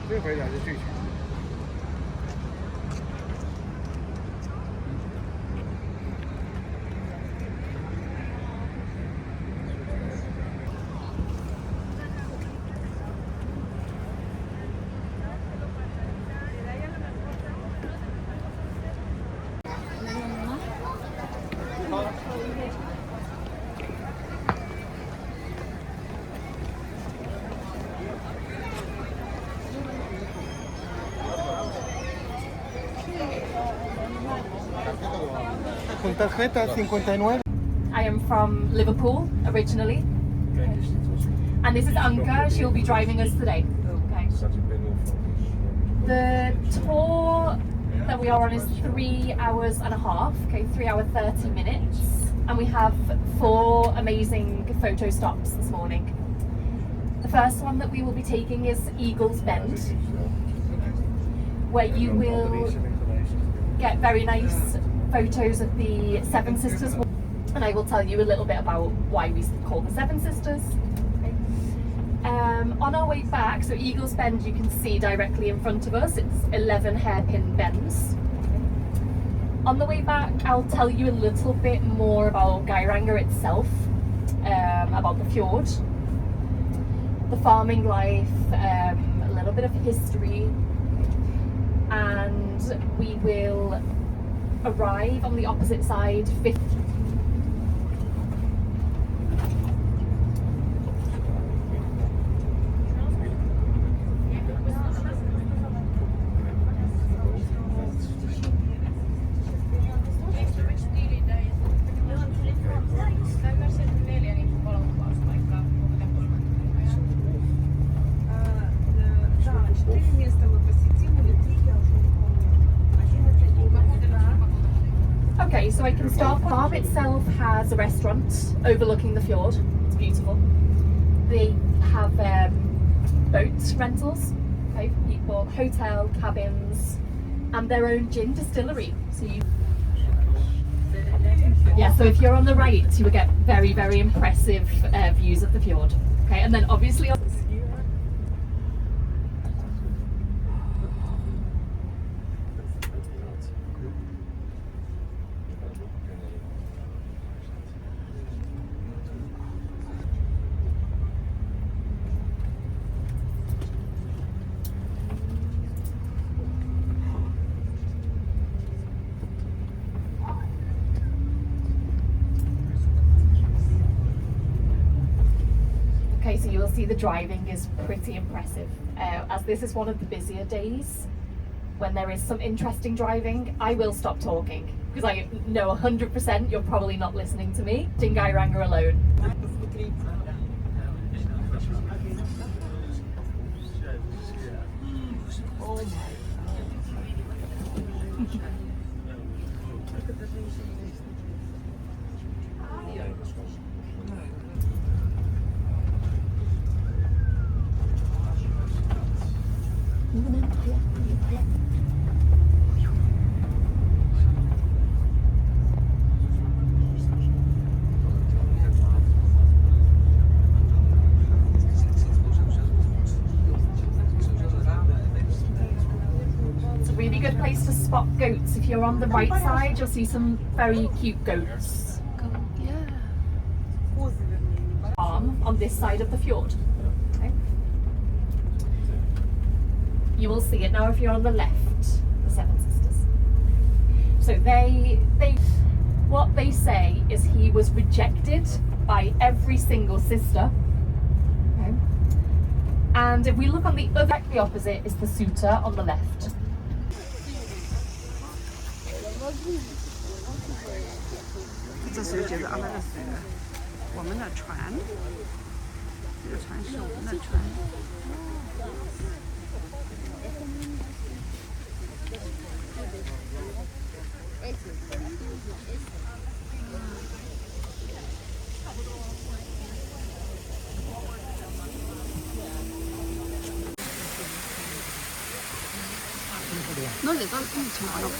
这回才是最全。Tarjeta 59. I am from Liverpool originally, and this is Anka. She'll be driving us today. Okay. The tour that we are on is 3 hours and a half. Okay, 3 hours 30 minutes, and we have 4 amazing photo stops this morning. The first one that we will be taking is Eagle's Bend, where you will get very nice photos of the Seven Sisters, and I will tell you a little bit about why we call the Seven Sisters. On our way back, so Eagle's Bend you can see directly in front of us, it's 11 hairpin bends. On the way back I'll tell you a little bit more about Geiranger itself, about the fjord, the farming life, a little bit of history, and we will arrive on the opposite side 50. Okay, so I can start. The farm itself has a restaurant overlooking the fjord. It's beautiful. They have boat rentals, okay, for people, hotel, cabins, and their own gin distillery. So so if you're on the right, you will get very, very impressive views of the fjord. Okay, and then obviously. Okay, so you will see the driving is pretty impressive. As this is one of the busier days, when there is some interesting driving, I will stop talking because I know 100% you're probably not listening to me in Geiranger alone. Really good place to spot goats. If you're on the right side, you'll see some very cute goats. On this side of the fjord. Okay. You will see it now if you're on the left, the Seven Sisters. So what they say is he was rejected by every single sister. Okay. And if we look on the other, directly opposite is the suitor on the left. 这是就是阿拉的水，我们的船，这个船是我们的船。侬来到以前我侬拍。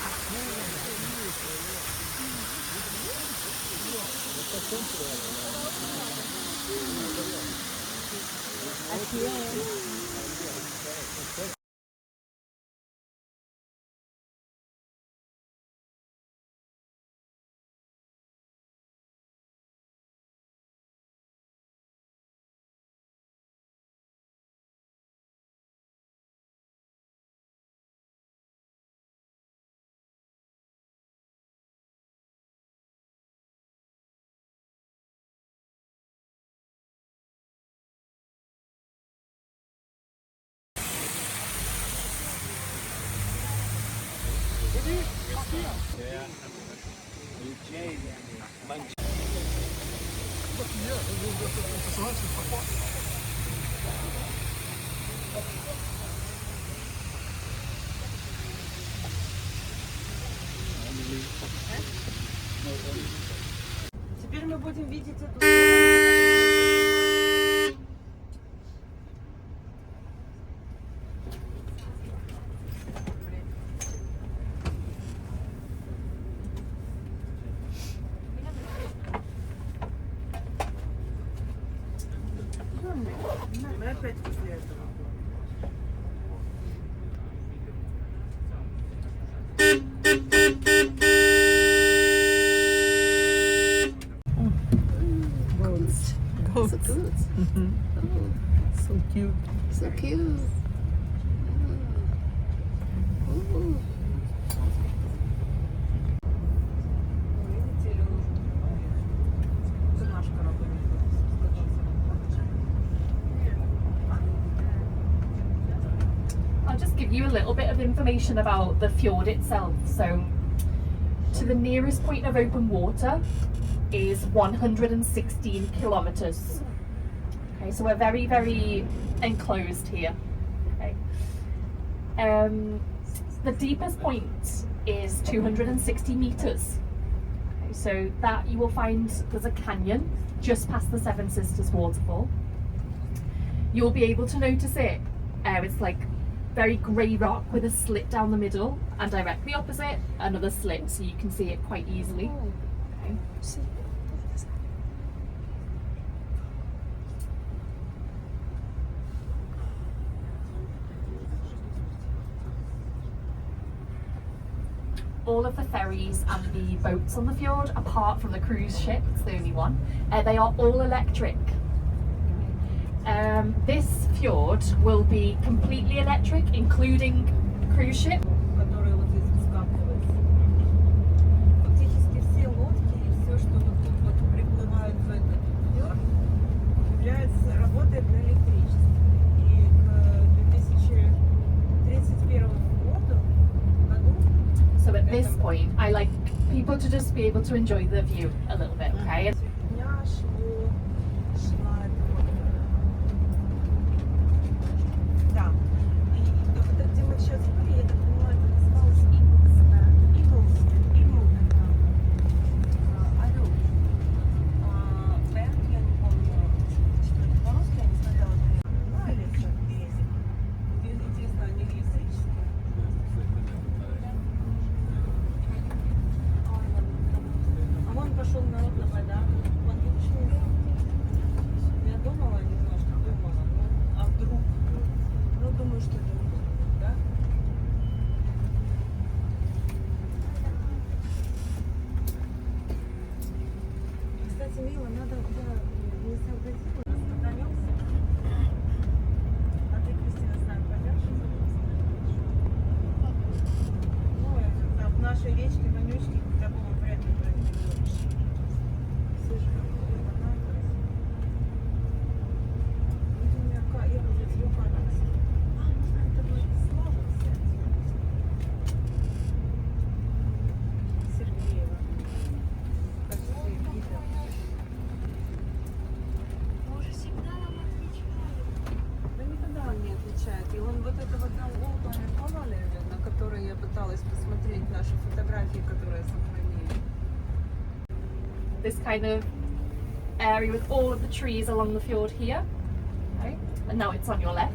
Теперь мы будем видеть эту... Мы опять после этого. So good. So cute. So cute. Ooh. I'll just give you a little bit of information about the fjord itself. So, to the nearest point of open water is 116 kilometers. Okay, so we're very, very enclosed here. Okay. The deepest point is 260 meters. Okay, so that you will find there's a canyon just past the Seven Sisters waterfall. You'll be able to notice it. It's like very grey rock with a slit down the middle, and directly opposite another slit, so you can see it quite easily. Okay. All of the ferries and the boats on the fjord, apart from the cruise ship, it's the only one, they are all electric. This fjord will be completely electric, including cruise ship. Которые вот здесь вскапываются. Фактически все лодки и все, что вот тут вот приплывает в этот фьорд, работает на электричестве. И к 2031 году So at this point, I like people to just be able to enjoy the view a little bit, okay? дня шла да. И вот где мы сейчас были, я так понимаю, это называлось Игл, это орел. Бэнд, я не помню, что это по-русски, я не смотрела это. Или что, где интересно, они электрические. А вон пошел народ на вода. Вон ничего. Я думала немножко, а вдруг? Ну, думаю, что думаю, да? Кстати, Мила, надо не сообразила, становился. А ты, Кристина, с нами пойдешь? Ну, в нашей речке, вонючке, такого вряд ли пройдешь. Все же какой-то надо. Это у меня, я буду тебе падать. Это будет слава Сергеева. Как все видно. Боже, всегда нам отвечает. Да никогда он не отвечает. И он вот это вот на углу, на которой я пыталась посмотреть наши фотографии, которые сохранили. This kind of area with all of the trees along the fjord here, okay? And now it's on your left.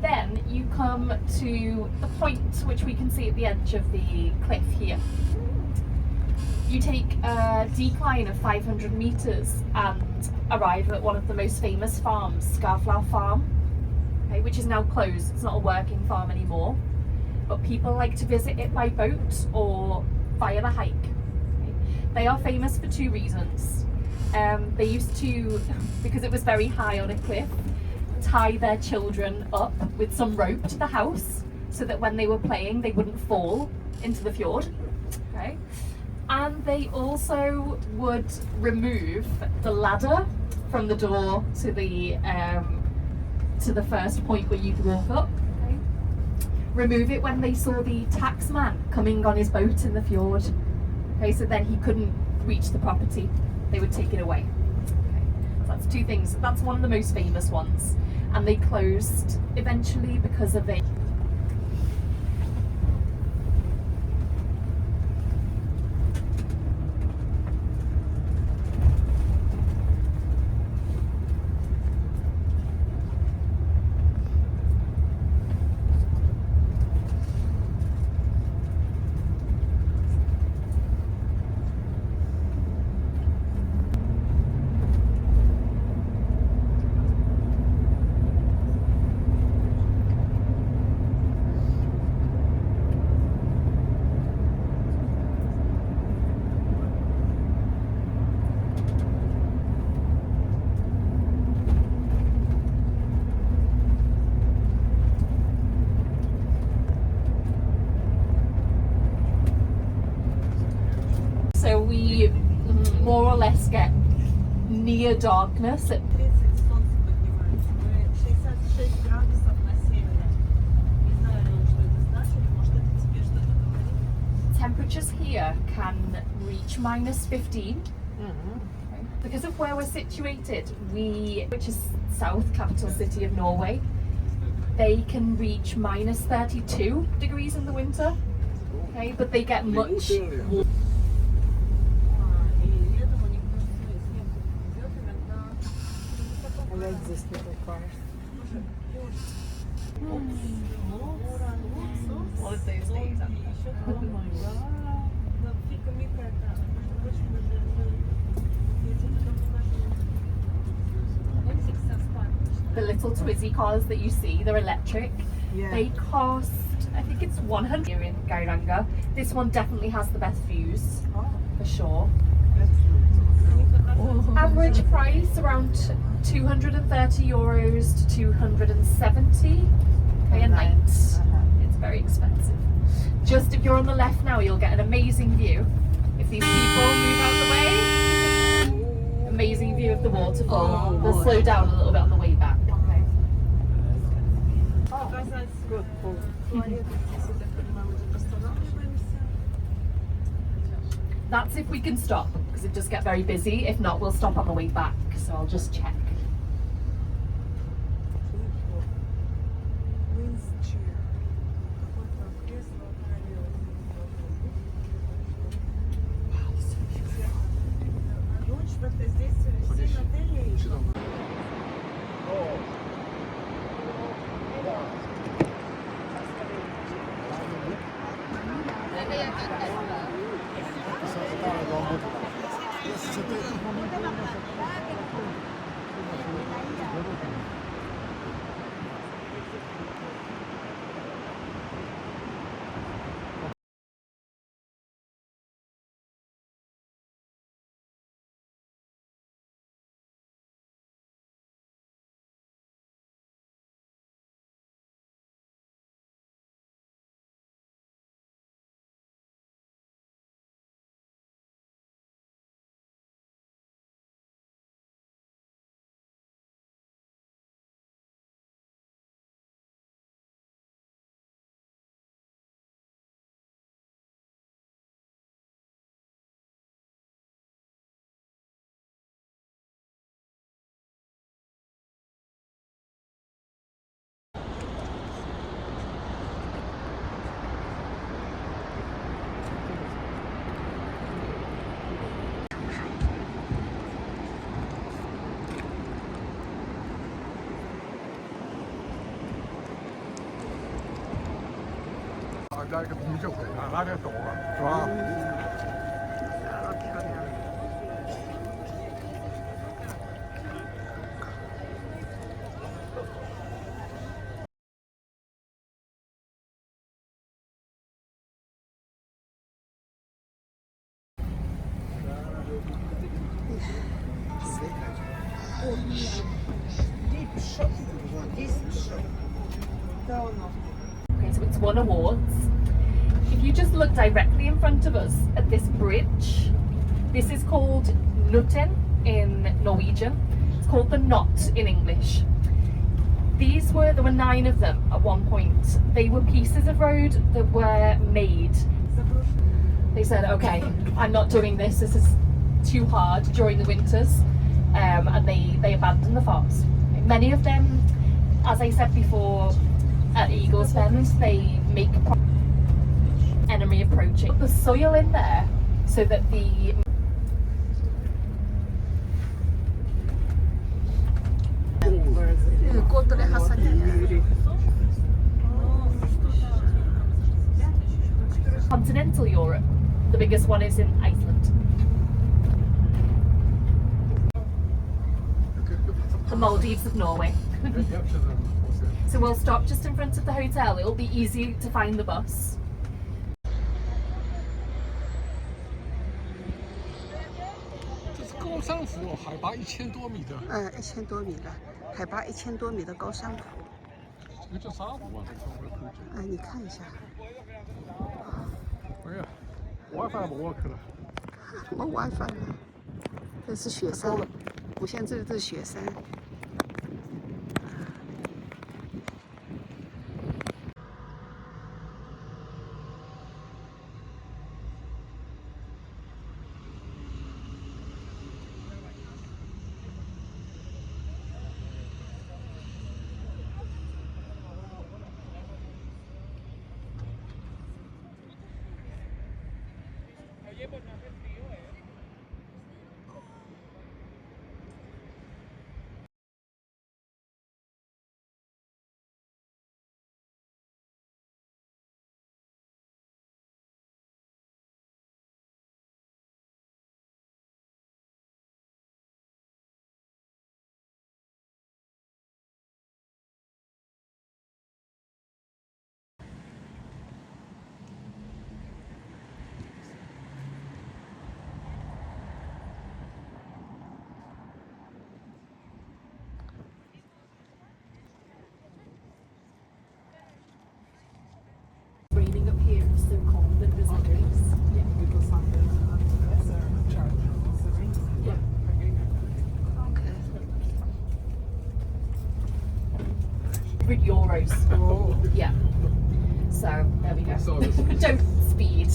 Then you come to the point which we can see at the edge of the cliff here. You take a decline of 500 meters and arrive at one of the most famous farms, Scarflower Farm, okay, which is now closed. It's not a working farm anymore, but people like to visit it by boat or via the hike. Okay. They are famous for two reasons. They used to, because it was very high on a cliff, tie their children up with some rope to the house so that when they were playing they wouldn't fall into the fjord. Okay. And they also would remove the ladder from the door to the first point where you'd walk up. Okay. remove it when they saw the taxman coming on his boat in the fjord. Okay, so then he couldn't reach the property. They would take it away. Okay, so that's two things. That's one of the most famous ones. And they closed eventually because of a so we more or less get near darkness at 30 солнце поднимается. Мы 66 градусов на севере. Не знаю, Лён, что это значит. Может, это тебе что-то говорит? temperatures here can reach -15. Okay. Because of where we're situated, which is south, capital city of Norway, they can reach -32 degrees in the winter. Okay, but they get much warmer. И летом у них снег идет иногда. I like this little car. One of those days. Oh my god. Фика-мика это, между прочим, даже я тебе потом покажу. Мультик со спальничным. The little Twizy cars that you see, they're electric. Yeah. They cost, I think it's 100 here in Geiranger. This one definitely has the best views, Oh, for sure. that's Oh. Average price around 230 euros to 270 okay, a night. It's very expensive. Just if you're on the left now, you'll get an amazing view. If these people move out the way, amazing view of the waterfall. We'll slow down a little bit on the way back. Okay. Показать good. туалеты здесь, я так понимаю, мы тут останавливаемся. That's if we can stop, because it does get very busy. If not, we'll stop on the way back. So I'll just check. Винс-чир. Какое-то кресло королевы. Ночь, вот здесь 7 отелей.大家啤酒嚟啦，拉得到啊，係嘛？Okay, so it's won awards. If you just look directly in front of us at this bridge, this is called Knuten in Norwegian. It's called the knot in English. there were 9 of them at one point. They were pieces of road that were made. They said, okay, I'm not doing this. This is too hard during the winters, and they abandoned the farms. Many of them, as I said before, at Eagles Bend, they make enemy approaching. Put the soil in there so that the 꼴들의 하산이야. continental Europe. The biggest one is in Iceland. The Maldives of Norway. So we'll stop just in front of the hotel. It'll be easy to find the bus.海拔1000多米的。 1000多米了，海拔1000多米的高山湖。这个叫啥湖啊？你看一下。哎呀 ，WiFi 没我去了。没 WiFi 了。这是雪山，不像这是雪山。Raining up here is so cold that there's no place. Yeah. Yeah. €100. Oh. Yeah. So there we go. So Don't speed.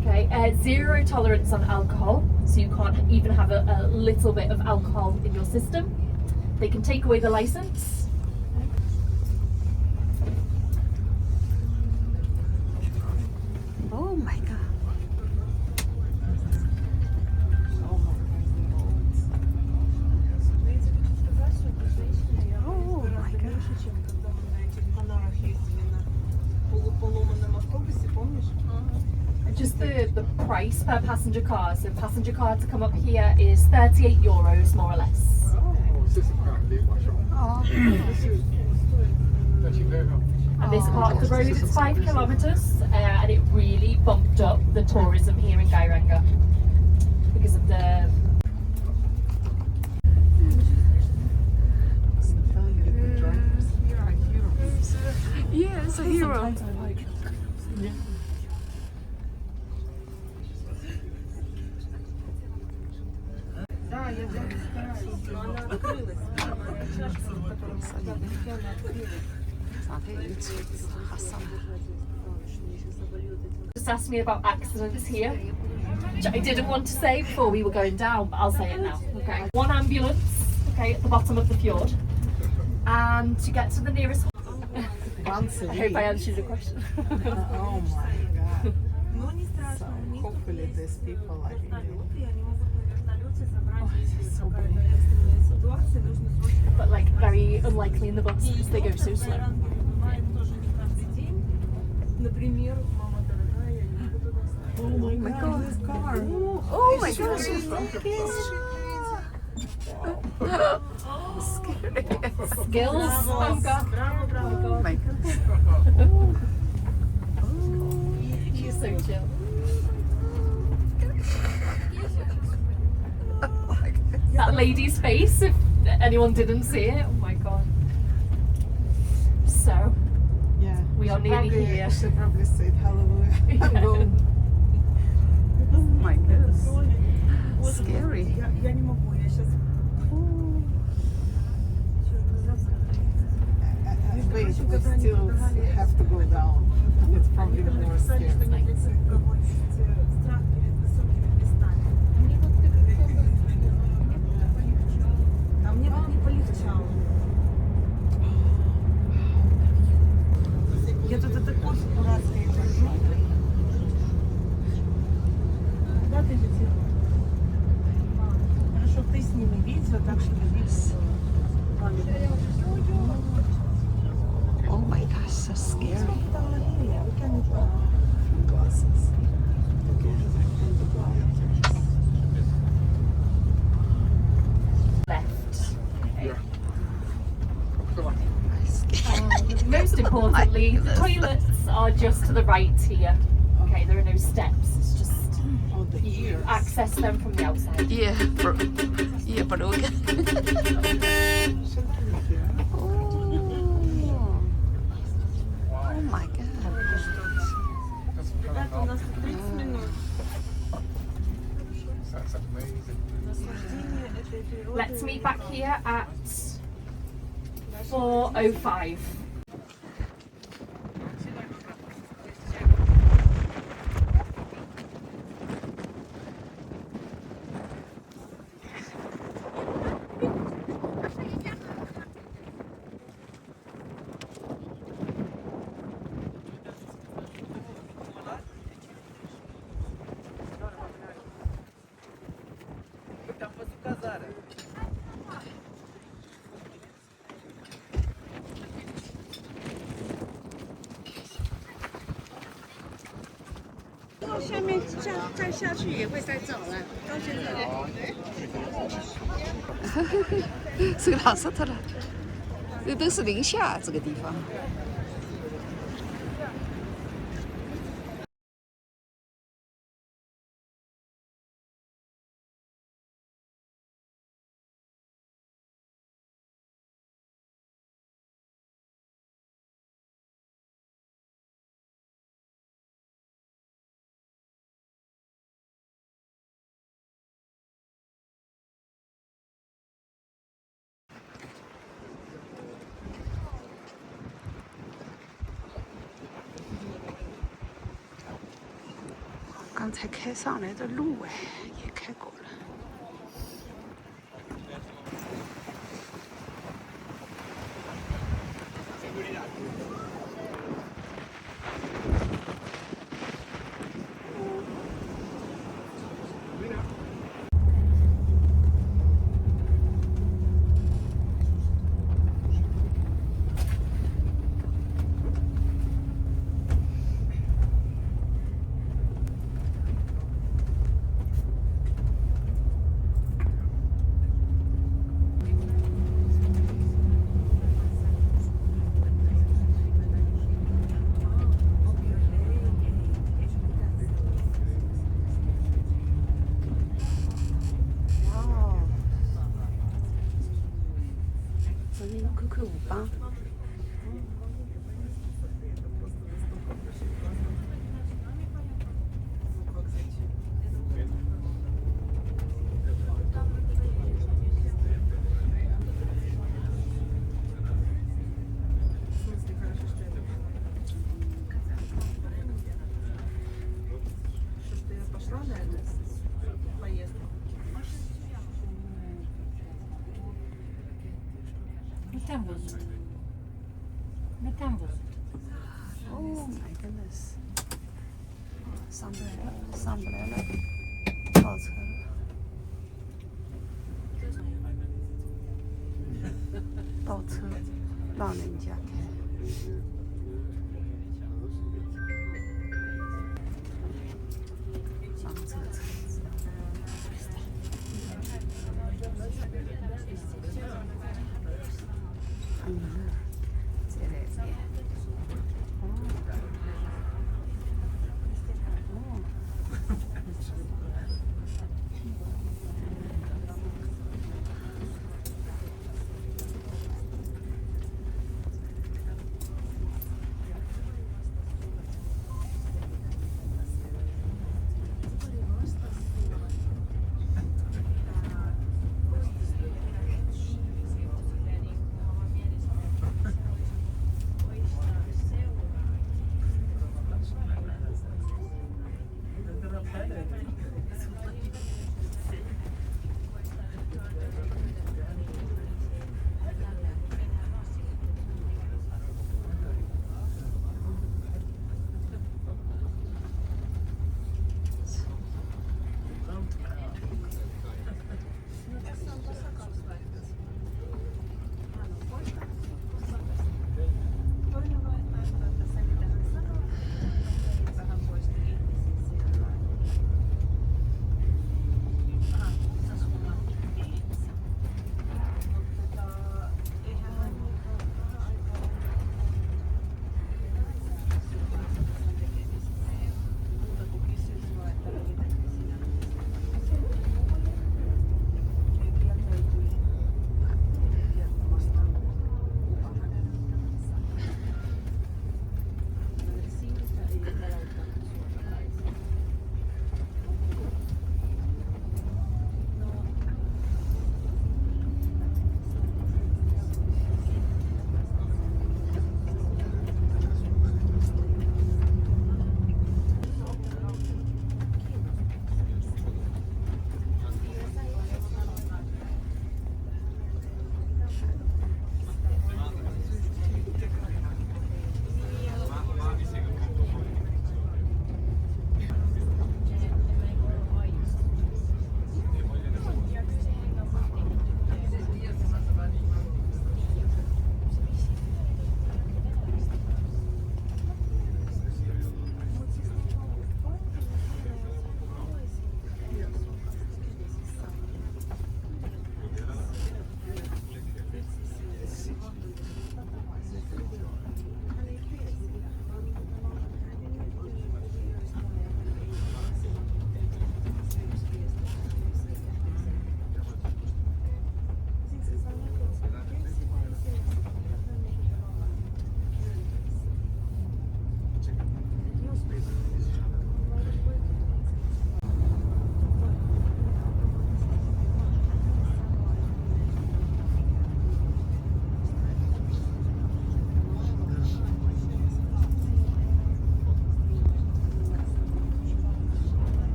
Okay. Zero tolerance on alcohol, so you can't even have a little bit of alcohol in your system. They can take away the license. Oh my god. Just the price per passenger car. So passenger car to come up here is €38 more or less. And this part of the road is 5 kilometers, and it really bumped up the tourism here in Geiranger because of the. Yeah, it's a hero. Да, я стараюсь, но она открылась. Just asked me about accidents here, which I didn't want to say before we were going down, but I'll say it now. Okay, one ambulance, okay, at the bottom of the fjord, and to get to the nearest. Once a I week. hope I answered your question. Oh my god. Но не So страшно, у них hopefully these people are really. вертолеты, и они могут на вертолете забрать, если какая-то экстренная ситуация, нужно срочно. But like very unlikely in the bus because they go so slow. Бывает тоже не каждый день. Например, мама дорогая, я не могу туда ставить. Oh my god, this car. Oh my gosh. Skills. Oh god. Браво, браво. Oh my god. She's so chill. That lady's face, if anyone didn't see it, oh my god. So, Yeah. We are She nearly probably- here. She probably said hallelujah. Yeah. I'm going. Oh my goodness. Scary. Я не могу, я сейчас... Wait, we still have to go down. It's probably more scary. Страх перед высокими местами. А мне вот не полегчало. Я тут это кофе дурацкое держу. Куда ты летела? Хорошо, ты с ними видео, так что видишь. Oh my gosh, so scary. Glasses. Left. I'm Most importantly, the toilets are just to the right here. Okay, there are no steps. It's just Oh, the you ears. access them from the outside. Yeah, bro. Yeah, broken. Should I be here? Oh. Oh my god. Ребята, у нас 30 минут. That's amazing. Наслаждение этой природы. Let's meet back here at 4:05.这个老石头了，这都是零下这个地方。刚才开上来的路哎，也开过了。看舞吧。Oh my goodness！ 上不来了，上不来了，倒车了，倒车，让人家开。上这车子。在那边。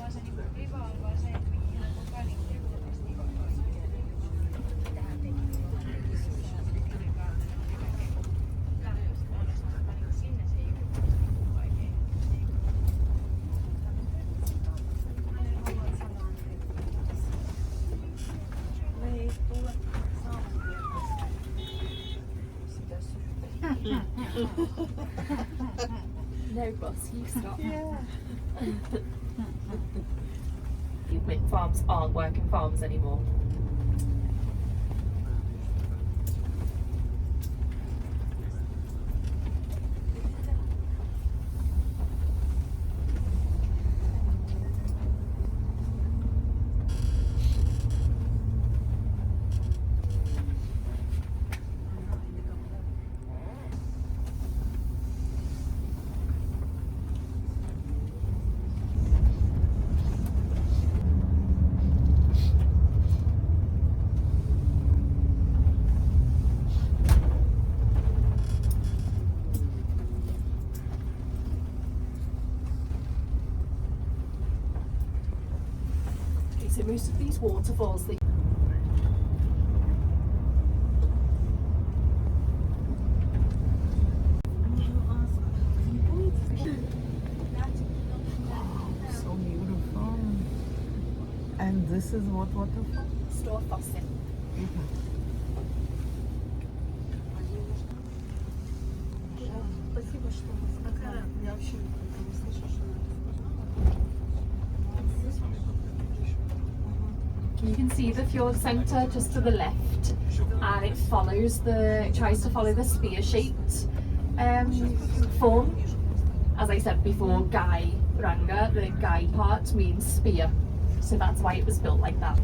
Me ei tule saman No, boss, you stop. Wind farms aren't working farms anymore. So most of these waterfalls that So beautiful. And this is what waterfall? Storfossen. Спасибо, что сказали. Я вообще не слышала, что You can see the fjord centre just to the left, and it tries to follow the spear-shaped form. As I said before, Geiranger, the Gai part means spear, so that's why it was built like that.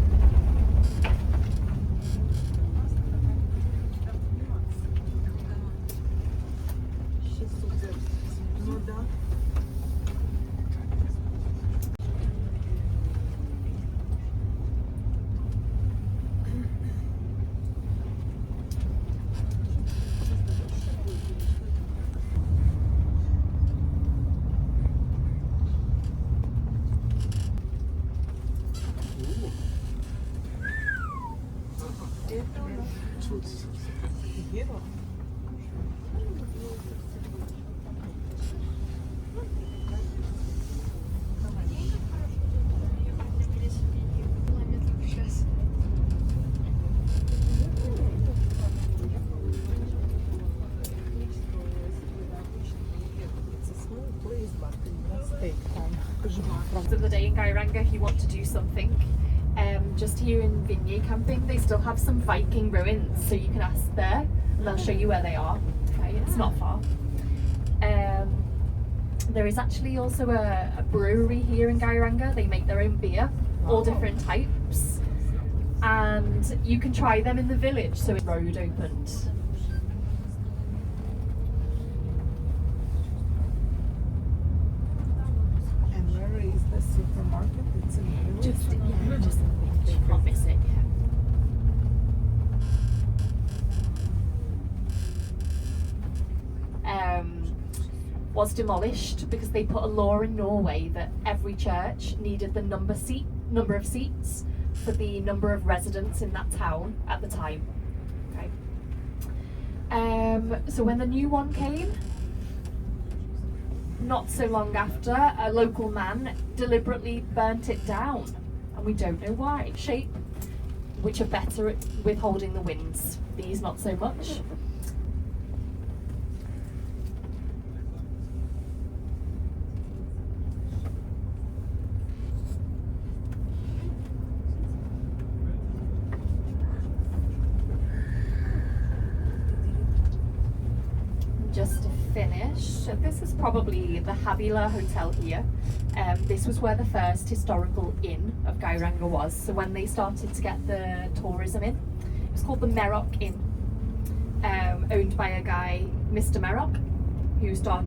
Ну да. Hero. It's a small place, but it does take time. So the day in Geiranger, if you want to do something, just here in Vinje camping, they still have some Viking ruins, so you can ask there, and they'll show you where they are. Okay, it's not far. There is actually also a brewery here in Geiranger. They make their own beer, all different types, and you can try them in the village. So it's road opened. And where is the supermarket? It's in the village? Just you can't miss it. Was demolished because they put a law in Norway that every church needed the number of seats for the number of residents in that town at the time. Okay. So when the new one came, not so long after, a local man deliberately burnt it down, and we don't know why. Shape, which are better at withholding the winds. These not so much. Just to finish, so this is probably the Havila Hotel here. This was where the first historical inn of Geiranger was. So when they started to get the tourism in, it was called the Merok Inn, owned by a guy, Mr. Merok, who started